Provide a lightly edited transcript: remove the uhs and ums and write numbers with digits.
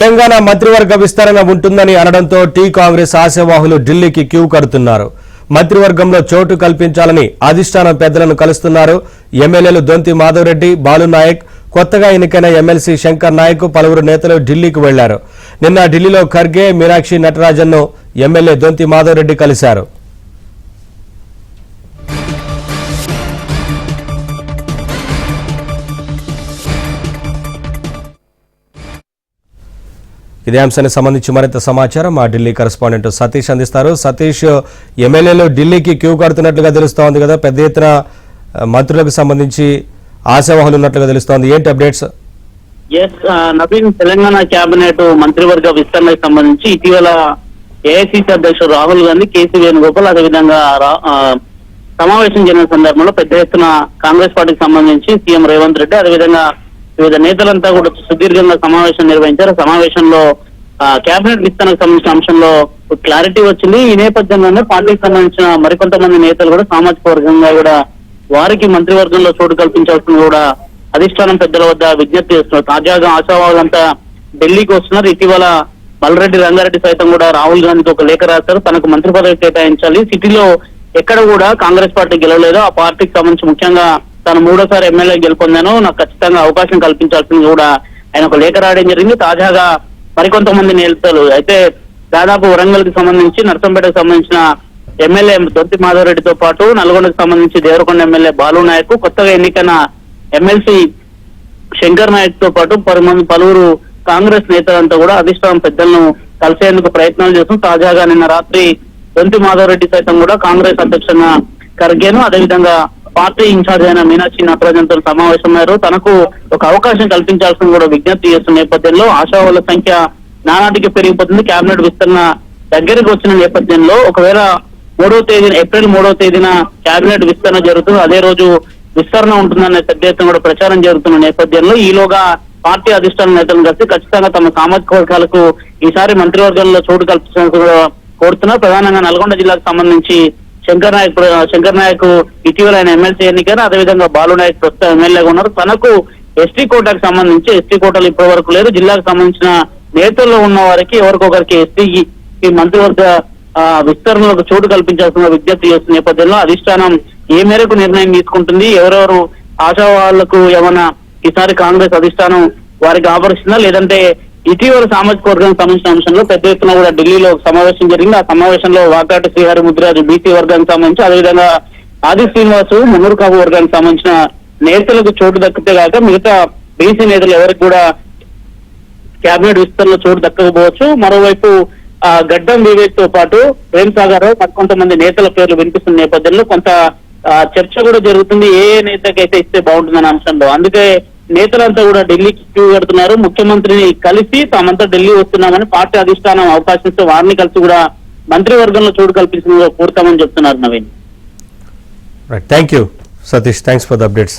తెలంగాణ మంత్రివర్గ విస్తరణ ఉంటుందని అనడంతో టీ కాంగ్రెస్ ఆశావాహులు ఢిల్లీకి క్యూ కడుతున్నారు. మంత్రివర్గంలో చోటు కల్పించాలని అధిష్టానం పెద్దలను కలుస్తున్నారు. ఎమ్మెల్యేలు దొంతి మాధవరెడ్డి, బాలునాయక్, కొత్తగా ఎన్నికైన ఎమ్మెల్సీ శంకర్ నాయక్, పలువురు నేతలు ఢిల్లీకి వెళ్లారు. నిన్న ఢిల్లీలో ఖర్గే, మీనాక్షి నటరాజన్ను ఎమ్మెల్యే దొంతి మాధవరెడ్డి కలిశారు. ఇదే అంశానికి సంబంధించి మరింత సమాచారం మా ఢిల్లీ కరెస్పాండెంట్ సతీష్ అందిస్తారు. సతీష్, ఎమ్మెల్యేలు ఢిల్లీకి క్యూ కడుతున్నట్లుగా తెలుస్తోంది కదా, పెద్ద ఎత్తున మంత్రులకు సంబంధించి ఆశావాహులు ఉన్నట్లుగా తెలుస్తోంది. ఏంటి అప్డేట్స్? నవీన్, తెలంగాణ కేబినెట్ మంత్రివర్గ విస్తరణకు సంబంధించి ఇటీవల ఏఐసీసీ అధ్యక్షుడు రాహుల్ గాంధీ, కేసీ వేణుగోపాల్ అదేవిధంగా సమావేశం జరిగిన సందర్భంలో పెద్ద ఎత్తున కాంగ్రెస్ పార్టీకి సంబంధించి సీఎం రేవంత్ రెడ్డి అదేవిధంగా వివిధ నేతలంతా కూడా సుదీర్ఘంగా సమావేశం నిర్వహించారు. సమావేశంలో కేబినెట్ విస్తరణకు సంబంధించిన అంశంలో క్లారిటీ వచ్చింది. ఈ నేపథ్యంలోనే పార్టీకి సంబంధించిన మరికొంతమంది నేతలు కూడా సామాజిక వర్గంగా కూడా వారికి మంత్రివర్గంలో చోటు కల్పించాల్సిన కూడా అధిష్టానం పెద్దల వద్ద విజ్ఞప్తి చేస్తున్నారు. తాజాగా ఆశావాహులంతా ఢిల్లీకి వస్తున్నారు. ఇటీవల మల్రెడ్డి రంగారెడ్డి సైతం కూడా రాహుల్ గాంధీకి ఒక లేఖ రాశారు. తనకు మంత్రి పదవి కేటాయించాలి, సిటీలో ఎక్కడ కూడా కాంగ్రెస్ పార్టీ గెలవలేదు, ఆ పార్టీకి సంబంధించి ముఖ్యంగా తాను మూడోసారి ఎమ్మెల్యే గెలుపొందాను, నాకు ఖచ్చితంగా అవకాశం కల్పించాల్సింది కూడా ఆయన ఒక లేఖ రాయడం జరిగింది. తాజాగా మరికొంతమంది నేతలు అయితే దాదాపు వరంగల్ కి సంబంధించి, నర్సంపేటకు సంబంధించిన ఎమ్మెల్యే దొంతి మాధవరెడ్డితో పాటు నల్గొండకు సంబంధించి దేవరకొండ ఎమ్మెల్యే బాలునాయక్, కొత్తగా ఎన్నికైన ఎమ్మెల్సీ శంకర్ నాయక్ తో పాటు పలువురు కాంగ్రెస్ నేతలంతా కూడా అధిష్టానం పెద్దలను కలిసేందుకు ప్రయత్నాలు చేస్తున్నారు. తాజాగా నిన్న రాత్రి దొంతి మాధవరెడ్డి సైతం కూడా కాంగ్రెస్ అధ్యక్షున ఖర్గేను అదేవిధంగా పార్టీ ఇన్ఛార్జ్ అయిన మీనాక్షి నటరాజన్తో సమావేశమయ్యారు. తనకు ఒక అవకాశం కల్పించాల్సిన కూడా విజ్ఞప్తి చేస్తున్న నేపథ్యంలో ఆశావాహుల సంఖ్య నానాటికి పెరిగిపోతుంది. కేబినెట్ విస్తరణ దగ్గరికి వచ్చిన నేపథ్యంలో ఒకవేళ ఏప్రిల్ 3వ తేదీన కేబినెట్ విస్తరణ జరుగుతుంది, అదే రోజు విస్తరణ ఉంటుందనే పెద్ద ఎత్తున కూడా ప్రచారం జరుగుతున్న నేపథ్యంలో ఈలోగా పార్టీ అధిష్టాన నేతలను కలిసి ఖచ్చితంగా తమ సామాజిక వర్గాలకు ఈసారి మంత్రివర్గంలో చోటు కల్పించాలని కూడా కోరుతున్నారు. ప్రధానంగా నల్గొండ జిల్లాకు సంబంధించి శంకర్ నాయక్ ఇటీవల ఆయన ఎమ్మెల్సీ ఎన్నికైనా అదేవిధంగా బాలునాయక్ ప్రస్తుతం ఎమ్మెల్యేగా ఉన్నారు. తనకు ఎస్టీ కోటాకు సంబంధించి ఎస్టీ కోటాలు ఇప్పటి వరకు లేదు, జిల్లాకు సంబంధించిన నేతల్లో ఉన్న వారికి ఎవరికొకరికి ఎస్టీకి ఈ మంత్రివర్గ విస్తరణలకు చోటు కల్పించాల్సిన విజ్ఞప్తి చేస్తున్న నేపథ్యంలో అధిష్టానం ఏ మేరకు నిర్ణయం తీసుకుంటుంది, ఎవరెవరు ఆశావాహులకు ఏమైనా ఈసారి కాంగ్రెస్ అధిష్టానం వారికి ఆపరిస్తుందా, లేదంటే ఇటీవల సామాజిక వర్గానికి సంబంధించిన అంశంలో పెద్ద ఎత్తున కూడా ఢిల్లీలో సమావేశం జరిగింది. ఆ సమావేశంలో వాకాటి శ్రీహరి ముద్రాజు బీసీ వర్గానికి సంబంధించి అదేవిధంగా ఆది శ్రీనివాసు మున్నూరు కాపు వర్గానికి సంబంధించిన నేతలకు చోటు దక్కితే కాక మిగతా బీసీ నేతలు ఎవరికి కూడా కేబినెట్ విస్తరణలో చోటు దక్కకపోవచ్చు. మరోవైపు గడ్డం వివేక్ తో పాటు ప్రేమ్ సాగర్ మరికొంతమంది నేతల పేర్లు వినిపిస్తున్న నేపథ్యంలో కొంత చర్చ కూడా జరుగుతుంది, ఏ నేతకైతే ఇస్తే బాగుంటుందనే అంశంలో. అందుకే నేతలంతా కూడా ఢిల్లీకి క్యూ కడుతున్నారు. ముఖ్యమంత్రిని కలిసి తామంతా ఢిల్లీ వస్తున్నామని పార్టీ అధిష్టానం అవకాశం ఇస్తే వారిని కలిసి కూడా మంత్రివర్గంలో చోటు కల్పించిన కోరుతామని చెప్తున్నారు. Naveen, thank you Satish, thanks for the updates.